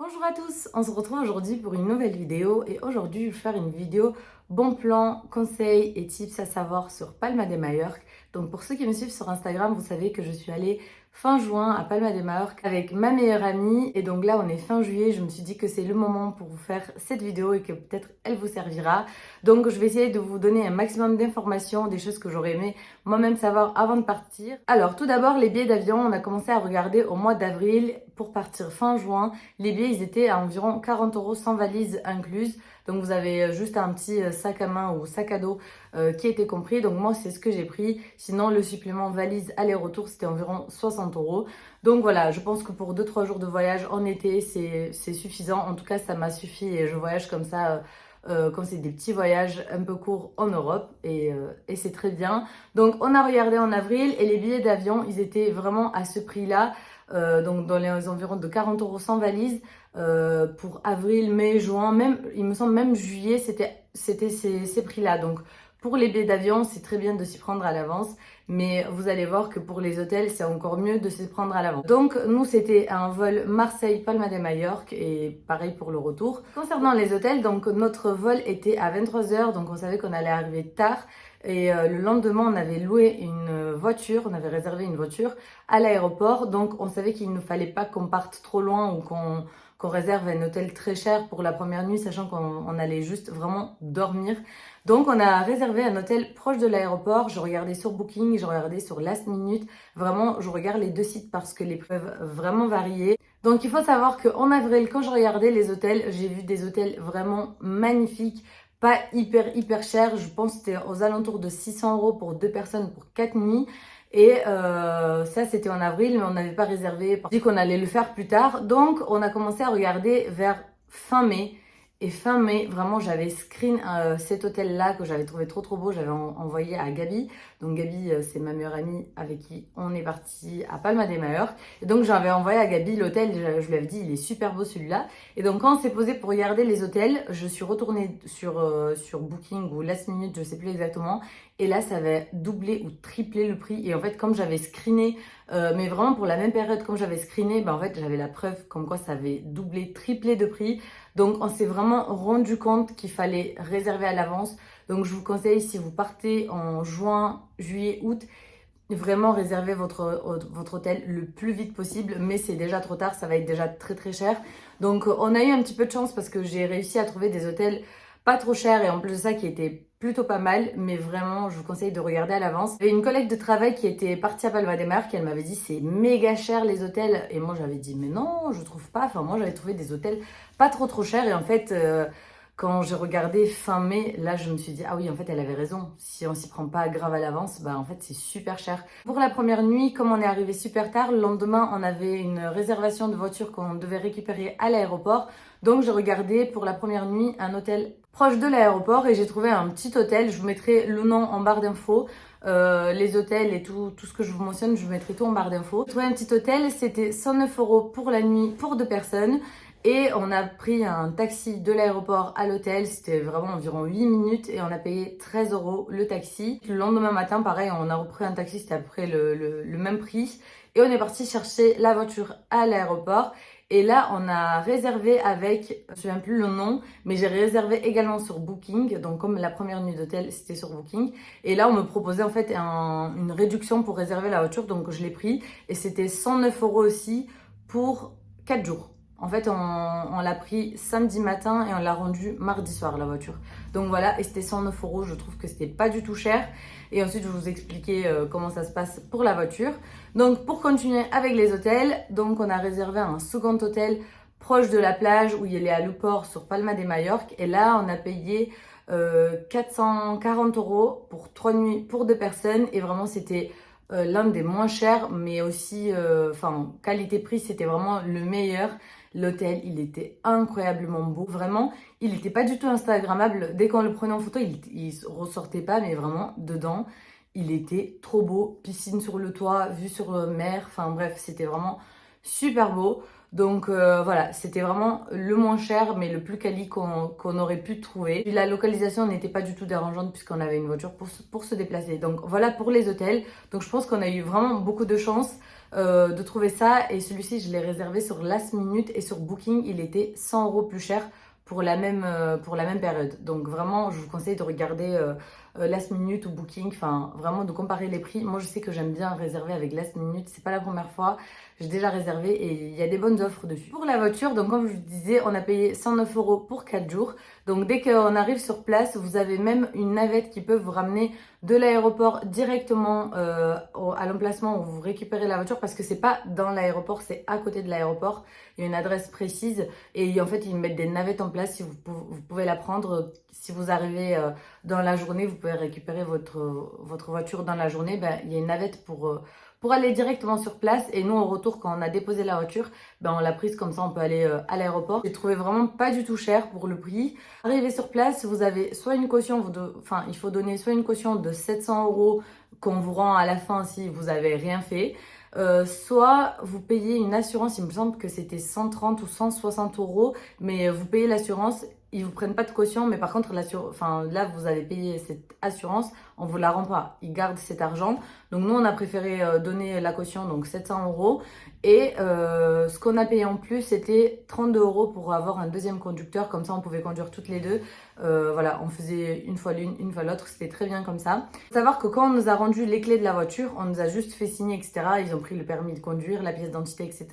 Bonjour à tous, on se retrouve aujourd'hui pour une nouvelle vidéo et aujourd'hui je vais faire une vidéo bon plan, conseils et tips à savoir sur Palma de Mallorca. Donc pour ceux qui me suivent sur Instagram, vous savez que je suis allée fin juin à Palma de Mallorca avec ma meilleure amie et donc là on est fin juillet, je me suis dit que c'est le moment pour vous faire cette vidéo et que peut-être elle vous servira. Donc je vais essayer de vous donner un maximum d'informations, des choses que j'aurais aimé moi-même savoir avant de partir. Alors tout d'abord les billets d'avion, on a commencé à regarder au mois d'avril pour partir fin juin. Les billets, ils étaient à environ 40 € sans valise incluse. Donc vous avez juste un petit sac à main ou sac à dos qui était compris. Donc moi, c'est ce que j'ai pris. Sinon, le supplément valise aller-retour, c'était environ 60 €. Donc voilà, je pense que pour 2-3 jours de voyage en été, c'est suffisant. En tout cas, ça m'a suffi et je voyage comme ça. Quand c'est des petits voyages un peu courts en Europe et c'est très bien. Donc on a regardé en avril et les billets d'avion, ils étaient vraiment à ce prix-là. Donc dans les environs de 40 € sans valise pour avril, mai, juin, même il me semble même juillet, c'était ces prix-là. Donc pour les billets d'avion, c'est très bien de s'y prendre à l'avance, mais vous allez voir que pour les hôtels, c'est encore mieux de s'y prendre à l'avance. Donc nous, c'était un vol Marseille-Palma de Mallorca et pareil pour le retour. Concernant les hôtels, donc notre vol était à 23 h, donc on savait qu'on allait arriver tard. Et le lendemain, on avait loué une voiture, on avait réservé une voiture à l'aéroport. Donc, on savait qu'il ne fallait pas qu'on parte trop loin ou qu'on réserve un hôtel très cher pour la première nuit, sachant qu'on allait juste vraiment dormir. Donc, on a réservé un hôtel proche de l'aéroport. Je regardais sur Booking, je regardais sur Last Minute. Vraiment, je regarde les deux sites parce que les prix peuvent vraiment varier. Donc, il faut savoir qu'en avril, quand je regardais les hôtels, j'ai vu des hôtels vraiment magnifiques, pas hyper cher. Je pense que c'était aux alentours de 600 € pour 2 personnes pour 4 nuits. Et ça, c'était en avril, mais on n'avait pas réservé. On dit qu'on allait le faire plus tard. Donc, on a commencé à regarder vers fin mai. Et fin mai, vraiment, j'avais screen cet hôtel-là que j'avais trouvé trop beau. J'avais envoyé à Gabi. Donc, Gabi, c'est ma meilleure amie avec qui on est parti à Palma de Mallorca. Et donc, j'avais envoyé à Gabi l'hôtel. Je lui avais dit, il est super beau celui-là. Et donc, quand on s'est posé pour regarder les hôtels, je suis retournée sur Booking ou Last Minute, je sais plus exactement. Et là, ça avait doublé ou triplé le prix. Et en fait, comme j'avais screené, mais vraiment pour la même période, comme j'avais screené, en fait, j'avais la preuve comme quoi ça avait doublé, triplé de prix. Donc, on s'est vraiment rendu compte qu'il fallait réserver à l'avance. Donc, je vous conseille, si vous partez en juin, juillet, août, vraiment réservez votre hôtel le plus vite possible. Mais c'est déjà trop tard, ça va être déjà très cher. Donc, on a eu un petit peu de chance parce que j'ai réussi à trouver des hôtels pas trop chers et en plus de ça qui étaient plutôt pas mal, mais vraiment je vous conseille de regarder à l'avance. Il y avait une collègue de travail qui était partie à Palma de Mallorca, elle m'avait dit c'est méga cher les hôtels et moi j'avais dit mais non je trouve pas, enfin moi j'avais trouvé des hôtels pas trop chers et en fait quand j'ai regardé fin mai, là je me suis dit ah oui en fait elle avait raison, si on s'y prend pas grave à l'avance, en fait c'est super cher. Pour la première nuit, comme on est arrivé super tard, le lendemain on avait une réservation de voiture qu'on devait récupérer à l'aéroport. Donc j'ai regardé pour la première nuit un hôtel proche de l'aéroport et j'ai trouvé un petit hôtel. Je vous mettrai le nom en barre d'infos. Les hôtels et tout ce que je vous mentionne, je vous mettrai tout en barre d'infos. J'ai trouvé un petit hôtel, c'était 109 € pour la nuit pour 2 personnes. Et on a pris un taxi de l'aéroport à l'hôtel, c'était vraiment environ 8 minutes et on a payé 13 € le taxi. Le lendemain matin, pareil, on a repris un taxi, c'était à peu près le même prix. Et on est parti chercher la voiture à l'aéroport. Et là, on a réservé avec, je ne me souviens plus le nom, mais j'ai réservé également sur Booking. Donc, comme la première nuit d'hôtel, c'était sur Booking. Et là, on me proposait en fait une réduction pour réserver la voiture. Donc, je l'ai pris. Et c'était 109 € aussi pour 4 jours. En fait, on l'a pris samedi matin et on l'a rendu mardi soir, la voiture. Donc voilà, et c'était 109 €. Je trouve que c'était pas du tout cher. Et ensuite, je vais vous expliquer comment ça se passe pour la voiture. Donc, pour continuer avec les hôtels, donc on a réservé un second hôtel proche de la plage où il est à Louport sur Palma de Mallorca. Et là, on a payé 440 € pour 3 nuits pour 2 personnes. Et vraiment, c'était l'un des moins chers, mais aussi, qualité-prix, c'était vraiment le meilleur. L'hôtel, il était incroyablement beau. Vraiment, il n'était pas du tout instagrammable. Dès qu'on le prenait en photo, il ressortait pas, mais vraiment, dedans, il était trop beau. Piscine sur le toit, vue sur mer. Enfin bref, c'était vraiment super beau. Donc voilà, c'était vraiment le moins cher, mais le plus quali qu'on aurait pu trouver. Puis la localisation n'était pas du tout dérangeante puisqu'on avait une voiture pour se déplacer. Donc voilà pour les hôtels. Donc je pense qu'on a eu vraiment beaucoup de chance de trouver ça. Et celui-ci, je l'ai réservé sur Last Minute et sur Booking, il était 100 € plus cher pour la même période. Donc vraiment, je vous conseille de regarder Last Minute ou Booking, enfin vraiment de comparer les prix. Moi, je sais que j'aime bien réserver avec Last Minute, c'est pas la première fois. J'ai déjà réservé et il y a des bonnes offres dessus. Pour la voiture, donc comme je vous disais, on a payé 109 € pour 4 jours. Donc dès qu'on arrive sur place, vous avez même une navette qui peut vous ramener de l'aéroport directement à l'emplacement où vous récupérez la voiture parce que c'est pas dans l'aéroport, c'est à côté de l'aéroport. Il y a une adresse précise et en fait ils mettent des navettes en place. Si vous pouvez la prendre, si vous arrivez dans la journée, vous pouvez récupérer votre voiture dans la journée. Ben, il y a une navette pour aller directement sur place. Et nous, au retour, quand on a déposé la voiture, ben, on l'a prise comme ça, on peut aller à l'aéroport. J'ai trouvé vraiment pas du tout cher pour le prix. Arrivé sur place, vous avez soit une caution, enfin, il faut donner soit une caution de 700 € qu'on vous rend à la fin si vous avez rien fait. Soit vous payez une assurance, il me semble que c'était 130 ou 160 €, mais vous payez l'assurance, ils vous prennent pas de caution, mais par contre, enfin, là, vous avez payé cette assurance, on vous la rend pas, ils gardent cet argent. Donc nous, on a préféré donner la caution, donc 700 €. Et ce qu'on a payé en plus, c'était 32 € pour avoir un deuxième conducteur, comme ça on pouvait conduire toutes les deux. Voilà, on faisait une fois l'une, une fois l'autre, c'était très bien comme ça. Faut savoir que quand on nous a rendu les clés de la voiture, on nous a juste fait signer, etc. Ils ont pris le permis de conduire, la pièce d'identité, etc.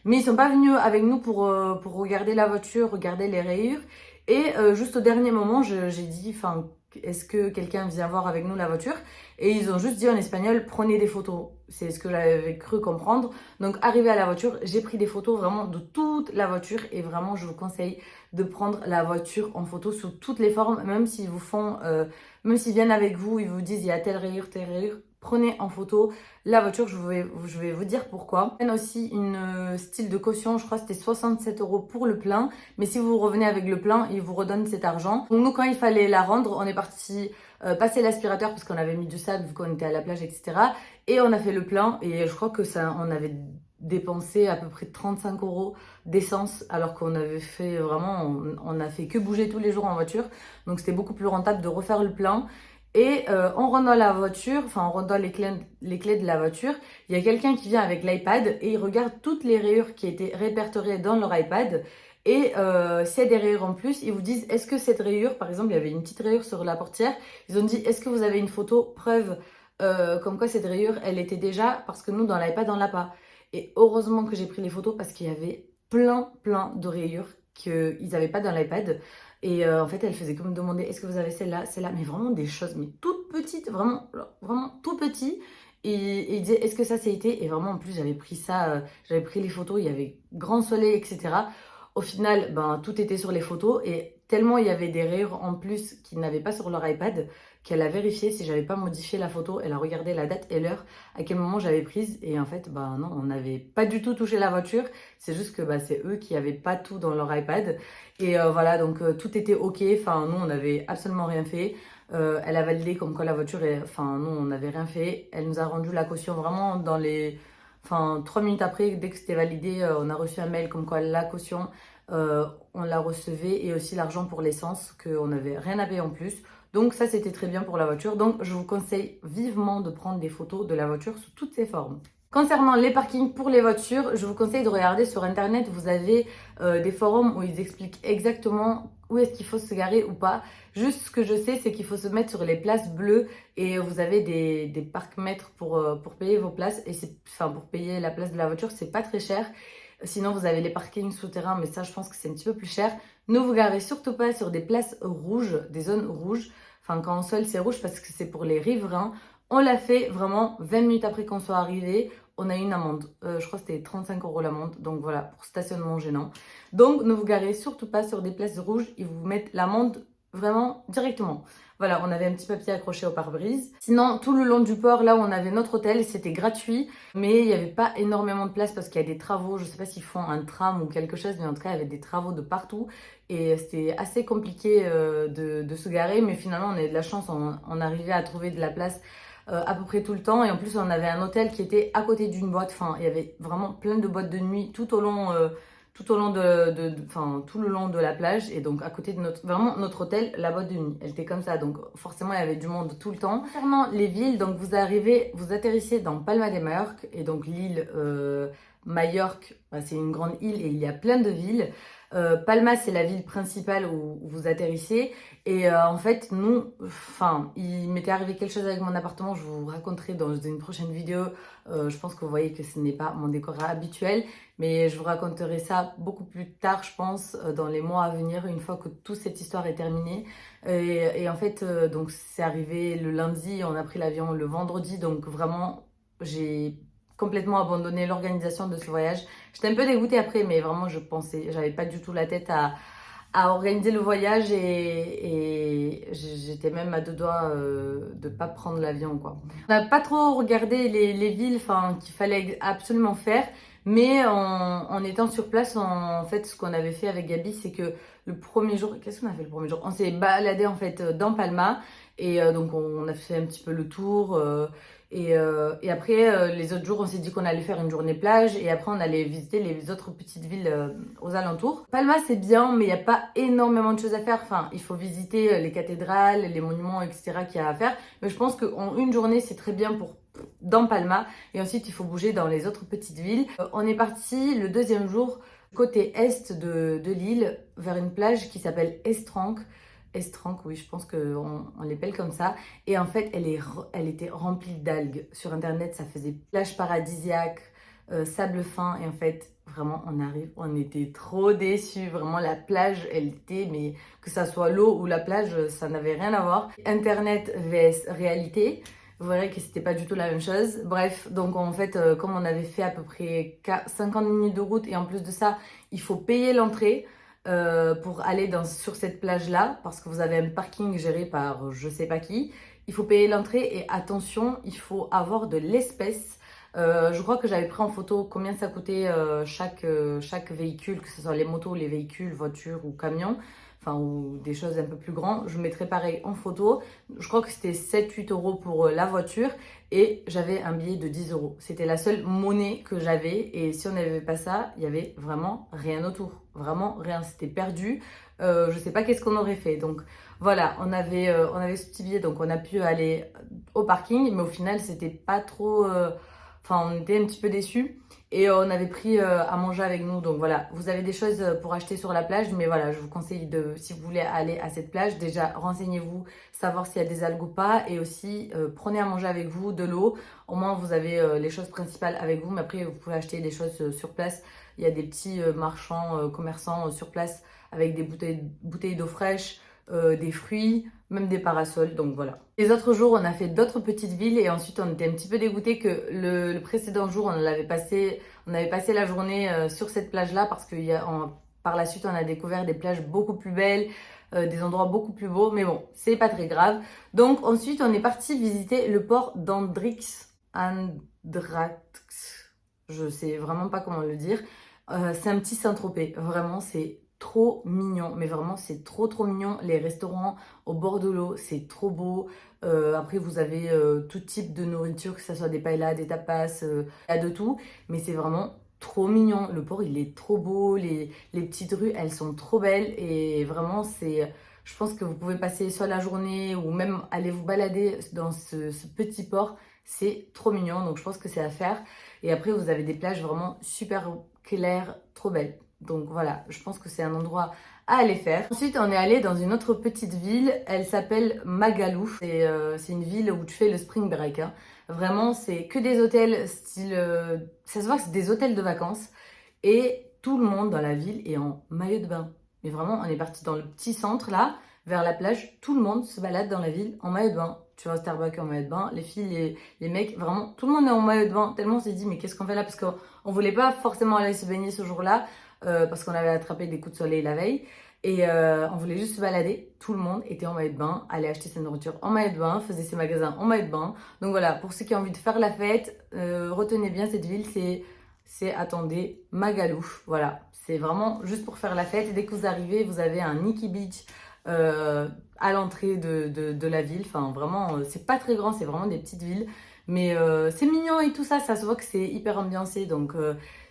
Mais ils sont pas venus avec nous pour regarder la voiture, regarder les rayures. Et juste au dernier moment, j'ai dit, enfin, est-ce que quelqu'un vient voir avec nous la voiture? Et ils ont juste dit en espagnol, prenez des photos. C'est ce que j'avais cru comprendre. Donc, arrivé à la voiture, j'ai pris des photos vraiment de toute la voiture. Et vraiment, je vous conseille de prendre la voiture en photo sous toutes les formes. Même s'ils vous font, même s'ils viennent avec vous, ils vous disent, il y a telle rayure, telle rayure. Prenez en photo la voiture, je vais vous dire pourquoi. Il y a aussi une style de caution, je crois que c'était 67 € pour le plein. Mais si vous revenez avec le plein, ils vous redonnent cet argent. Donc nous, quand il fallait la rendre, on est parti passer l'aspirateur parce qu'on avait mis du sable vu qu'on était à la plage, etc. Et on a fait le plein et je crois que ça, on avait dépensé à peu près 35 € d'essence alors qu'on avait fait vraiment, on a fait que bouger tous les jours en voiture. Donc c'était beaucoup plus rentable de refaire le plein. Et en rendant la voiture, enfin en rendant les clés de la voiture, il y a quelqu'un qui vient avec l'iPad et il regarde toutes les rayures qui étaient répertoriées dans leur iPad. Et s'il y a des rayures en plus, ils vous disent est-ce que cette rayure, par exemple, il y avait une petite rayure sur la portière, ils ont dit est-ce que vous avez une photo preuve comme quoi cette rayure, elle était déjà, parce que nous dans l'iPad on l'a pas. Et heureusement que j'ai pris les photos parce qu'il y avait plein de rayures qu'ils n'avaient pas dans l'iPad. Et en fait, elle faisait comme demander est-ce que vous avez celle-là, mais vraiment des choses, mais toutes petites, vraiment tout petit. Et il disait est-ce que ça c'est été? Et vraiment, en plus, j'avais pris ça, j'avais pris les photos, il y avait grand soleil, etc. Au final, ben, tout était sur les photos et tellement il y avait des rayures en plus qu'ils n'avaient pas sur leur iPad qu'elle a vérifié si j'avais pas modifié la photo. Elle a regardé la date et l'heure à quel moment j'avais prise. Et en fait, bah non, on n'avait pas du tout touché la voiture. C'est juste que bah, c'est eux qui avaient pas tout dans leur iPad. Et voilà, donc tout était OK. Enfin, nous, on n'avait absolument rien fait. Elle a validé comme quoi la voiture est... Enfin, nous, on n'avait rien fait. Elle nous a rendu la caution vraiment dans les... Enfin, 3 minutes après, dès que c'était validé, on a reçu un mail comme quoi la caution, on la recevait et aussi l'argent pour l'essence, qu'on n'avait rien à payer en plus. Donc ça, c'était très bien pour la voiture. Donc je vous conseille vivement de prendre des photos de la voiture sous toutes ses formes. Concernant les parkings pour les voitures, je vous conseille de regarder sur internet. Vous avez des forums où ils expliquent exactement où est-ce qu'il faut se garer ou pas. Juste ce que je sais, c'est qu'il faut se mettre sur les places bleues et vous avez des parcs-mètres pour payer vos places. Et enfin, pour payer la place de la voiture, c'est pas très cher. Sinon, vous avez les parkings souterrains, mais ça, je pense que c'est un petit peu plus cher. Ne vous garez surtout pas sur des places rouges, des zones rouges. Enfin, quand on seul, c'est rouge parce que c'est pour les riverains. On l'a fait vraiment 20 minutes après qu'on soit arrivé. On a eu une amende. Je crois que c'était 35 € l'amende. Donc voilà, pour stationnement gênant. Donc ne vous garez surtout pas sur des places rouges. Ils vous mettent l'amende vraiment directement. Voilà, on avait un petit papier accroché au pare-brise. Sinon, tout le long du port, là où on avait notre hôtel, c'était gratuit. Mais il n'y avait pas énormément de place parce qu'il y a des travaux. Je ne sais pas s'ils font un tram ou quelque chose, mais en tout cas, il y avait des travaux de partout. Et c'était assez compliqué de se garer. Mais finalement, on a eu de la chance. On arrivait à trouver de la place à peu près tout le temps. Et en plus, on avait un hôtel qui était à côté d'une boîte. Enfin, il y avait vraiment plein de boîtes de nuit tout au long enfin, tout le long de la plage. Et donc, à côté de vraiment notre hôtel, la boîte de nuit, elle était comme ça. Donc, forcément, il y avait du monde tout le temps. Concernant les villes, donc vous atterrissez dans Palma de Majorque. Et donc, l'île Majorque, bah, c'est une grande île et il y a plein de villes. Palma, c'est la ville principale où vous atterrissez. Et en fait, nous, enfin, il m'était arrivé quelque chose avec mon appartement, je vous raconterai dans une prochaine vidéo. Je pense que vous voyez que ce n'est pas mon décor habituel, mais je vous raconterai ça beaucoup plus tard, je pense, dans les mois à venir, une fois que toute cette histoire est terminée. Et en fait, donc c'est arrivé le lundi, on a pris l'avion le vendredi, donc vraiment, j'ai complètement abandonné l'organisation de ce voyage. J'étais un peu dégoûtée après, mais vraiment, j'avais pas du tout la tête à organiser le voyage et j'étais même à deux doigts de pas prendre l'avion, quoi. On n'a pas trop regardé les villes, enfin, qu'il fallait absolument faire, mais en étant sur place, en fait, ce qu'on avait fait avec Gabi, c'est que le premier jour, qu'est-ce qu'on a fait le premier jour? On s'est baladé en fait dans Palma et donc on a fait un petit peu le tour. Et après, les autres jours, on s'est dit qu'on allait faire une journée plage et après, on allait visiter les autres petites villes aux alentours. Palma, c'est bien, mais il n'y a pas énormément de choses à faire. Enfin, il faut visiter les cathédrales, les monuments, etc. qu'il y a à faire. Mais je pense qu'en une journée, c'est très bien dans Palma. Et ensuite, il faut bouger dans les autres petites villes. On est parti le deuxième jour côté est de l'île vers une plage qui s'appelle Estranque. Estranque, oui, je pense qu'on l'appelle comme ça. Et en fait, elle était remplie d'algues. Sur Internet, ça faisait plage paradisiaque, sable fin. Et en fait, vraiment, on était trop déçus. Vraiment, la plage, elle était, mais que ça soit l'eau ou la plage, ça n'avait rien à voir. Internet vs réalité. Vous verrez que c'était pas du tout la même chose. Bref, donc en fait, comme on avait fait à peu près 50 minutes de route et en plus de ça, il faut payer l'entrée pour aller sur cette plage-là parce que vous avez un parking géré par je sais pas qui. Il faut payer l'entrée et attention, il faut avoir de l'espèce. Je crois que j'avais pris en photo combien ça coûtait chaque véhicule, que ce soit les motos, les véhicules, voitures ou camions, enfin ou des choses un peu plus grandes. Je mettrai pareil en photo. Je crois que c'était 7-8 € pour la voiture et j'avais un billet de 10 €. C'était la seule monnaie que j'avais et si on n'avait pas ça, il y avait vraiment rien autour. Vraiment rien, c'était perdu. Je sais pas qu'est-ce qu'on aurait fait. Donc voilà, on avait ce petit billet, donc on a pu aller au parking, mais au final, c'était pas trop. Enfin, on était un petit peu déçus. Et on avait pris à manger avec nous. Donc voilà, vous avez des choses pour acheter sur la plage. Mais voilà, je vous conseille si vous voulez aller à cette plage, déjà renseignez-vous, savoir s'il y a des algues ou pas. Et aussi, prenez à manger avec vous, de l'eau. Au moins, vous avez les choses principales avec vous. Mais après, vous pouvez acheter des choses sur place. Il y a des petits marchands, commerçants sur place avec des bouteilles d'eau fraîche, des fruits, même des parasols. Donc voilà. Les autres jours, on a fait d'autres petites villes et ensuite on était un petit peu dégoûté que le précédent jour, on avait passé la journée sur cette plage-là parce que par la suite, on a découvert des plages beaucoup plus belles, des endroits beaucoup plus beaux. Mais bon, c'est pas très grave. Donc ensuite, on est parti visiter le port Andrax. Je sais vraiment pas comment le dire. C'est un petit Saint-Tropez. Vraiment, c'est trop mignon. Mais vraiment, c'est trop trop mignon. Les restaurants au bord de l'eau, c'est trop beau. Après, vous avez tout type de nourriture, que ce soit des paellas, des tapas, il y a de tout. Mais c'est vraiment trop mignon. Le port, il est trop beau. Les petites rues, elles sont trop belles. Et vraiment, je pense que vous pouvez passer soit la journée ou même aller vous balader dans ce petit port. C'est trop mignon. Donc, je pense que c'est à faire. Et après, vous avez des plages vraiment super claires, trop belles. Donc voilà, je pense que c'est un endroit à aller faire. Ensuite, on est allé dans une autre petite ville. Elle s'appelle Magaluf. C'est une ville où tu fais le spring break, hein. Vraiment, c'est que des hôtels style... ça se voit que c'est des hôtels de vacances. Et tout le monde dans la ville est en maillot de bain. Mais vraiment, on est parti dans le petit centre là, vers la plage. Tout le monde se balade dans la ville en maillot de bain. Tu vois, Starbucks en maillot de bain, les filles, les mecs, vraiment, tout le monde est en maillot de bain. Tellement on s'est dit, mais qu'est-ce qu'on fait là? Parce qu'on voulait pas forcément aller se baigner ce jour-là, parce qu'on avait attrapé des coups de soleil la veille. Et on voulait juste se balader. Tout le monde était en maillot de bain, allait acheter sa nourriture en maillot de bain, faisait ses magasins en maillot de bain. Donc voilà, pour ceux qui ont envie de faire la fête, retenez bien cette ville, attendez, Magaluf. Voilà, c'est vraiment juste pour faire la fête. Et dès que vous arrivez, vous avez un Nikki Beach à l'entrée de la ville. Enfin, vraiment, c'est pas très grand, c'est vraiment des petites villes. Mais c'est mignon et tout ça, ça se voit que c'est hyper ambiancé. Donc,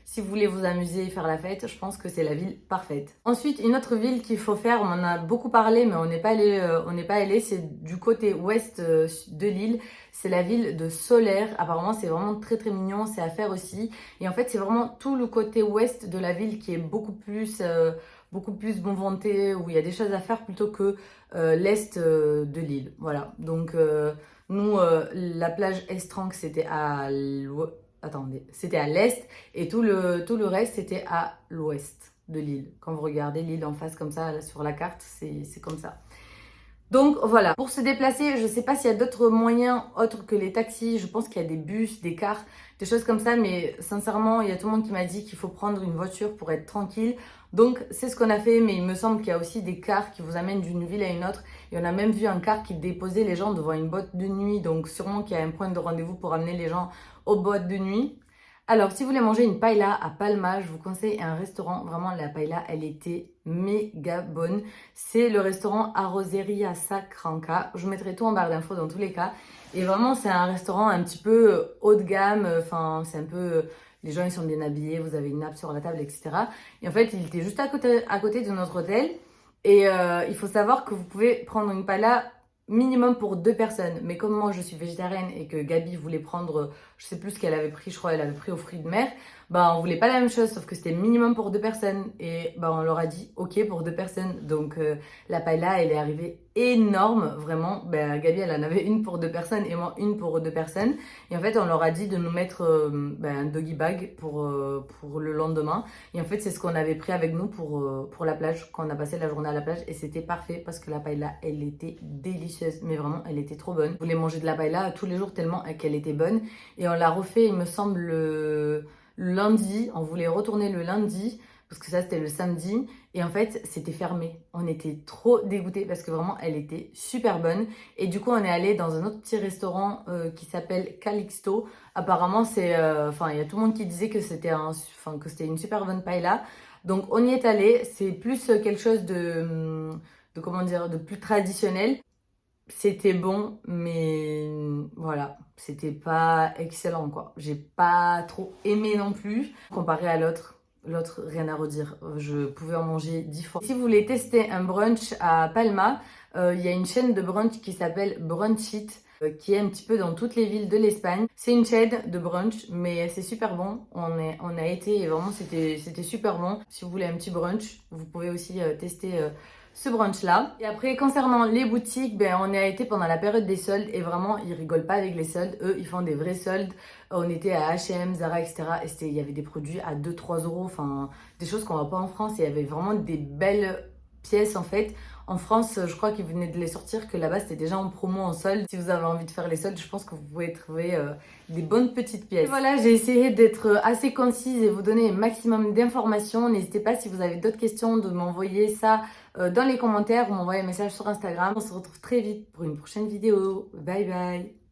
si vous voulez vous amuser et faire la fête, je pense que c'est la ville parfaite. Ensuite, une autre ville qu'il faut faire, on en a beaucoup parlé, mais on n'est pas allé, c'est du côté ouest de l'île. C'est la ville de Solaire. Apparemment, c'est vraiment très très mignon, c'est à faire aussi. Et en fait, c'est vraiment tout le côté ouest de la ville qui est beaucoup plus bon vanté, où il y a des choses à faire plutôt que l'est de l'île. Voilà. Donc, nous, la plage Estranque, c'était à l'ouest. Attendez, c'était à l'est et tout le reste, c'était à l'ouest de l'île. Quand vous regardez l'île en face comme ça, là, sur la carte, c'est comme ça. Donc voilà, pour se déplacer, je ne sais pas s'il y a d'autres moyens autres que les taxis. Je pense qu'il y a des bus, des cars, des choses comme ça. Mais sincèrement, il y a tout le monde qui m'a dit qu'il faut prendre une voiture pour être tranquille. Donc c'est ce qu'on a fait, mais il me semble qu'il y a aussi des cars qui vous amènent d'une ville à une autre. Et on a même vu un car qui déposait les gens devant une boîte de nuit. Donc sûrement qu'il y a un point de rendez-vous pour amener les gens aux boîtes de nuit. Alors, si vous voulez manger une paella à Palma, je vous conseille un restaurant. Vraiment, la paella, elle était méga bonne. C'est le restaurant Arrozeria Sacranca. Je vous mettrai tout en barre d'infos dans tous les cas. Et vraiment, c'est un restaurant un petit peu haut de gamme. Enfin, c'est un peu... les gens, ils sont bien habillés. Vous avez une nappe sur la table, etc. Et en fait, il était juste à côté de notre hôtel. Et il faut savoir que vous pouvez prendre une paella minimum pour 2 personnes. Mais comme moi, je suis végétarienne et que Gabi voulait prendre, je sais plus ce qu'elle avait pris, je crois qu'elle avait pris aux fruits de mer, bah on voulait pas la même chose, sauf que c'était minimum pour 2 personnes. Et bah on leur a dit ok pour 2 personnes. Donc la paella, elle est arrivée énorme, vraiment. Bah, Gabi, elle en avait une pour 2 personnes et moi une pour 2 personnes. Et en fait, on leur a dit de nous mettre bah, un doggy bag pour le lendemain. Et en fait, c'est ce qu'on avait pris avec nous pour la plage, quand on a passé la journée à la plage. Et c'était parfait parce que la paella, elle était délicieuse. Mais vraiment, elle était trop bonne. Je voulais manger de la paella tous les jours tellement qu'elle était bonne. Et on l'a refait, il me semble, le lundi. On voulait retourner le lundi parce que ça, c'était le samedi. Et en fait, c'était fermé. On était trop dégoûtés parce que vraiment, elle était super bonne. Et du coup, on est allé dans un autre petit restaurant qui s'appelle Calixto. Apparemment, enfin, il y a tout le monde qui disait que que c'était une super bonne paella. Donc, on y est allé. C'est plus quelque chose comment dire, de plus traditionnel. C'était bon, mais voilà, c'était pas excellent quoi. J'ai pas trop aimé non plus. Comparé à l'autre, rien à redire. Je pouvais en manger 10 fois. Si vous voulez tester un brunch à Palma, il y a une chaîne de brunch qui s'appelle Brunch It, qui est un petit peu dans toutes les villes de l'Espagne. C'est une chaîne de brunch, mais c'est super bon. On a été et vraiment c'était super bon. Si vous voulez un petit brunch, vous pouvez aussi tester ce brunch-là. Et après, concernant les boutiques, ben, on y a été pendant la période des soldes et vraiment, ils rigolent pas avec les soldes. Eux, ils font des vrais soldes. On était à H&M, Zara, etc. Et il y avait des produits à 2-3 euros, enfin, des choses qu'on voit pas en France. Et il y avait vraiment des belles pièces en fait. En France, je crois qu'ils venaient de les sortir, que là-bas c'était déjà en promo en solde. Si vous avez envie de faire les soldes, je pense que vous pouvez trouver des bonnes petites pièces. Et voilà, j'ai essayé d'être assez concise et vous donner un maximum d'informations. N'hésitez pas si vous avez d'autres questions de m'envoyer ça dans les commentaires ou m'envoyer un message sur Instagram. On se retrouve très vite pour une prochaine vidéo. Bye bye!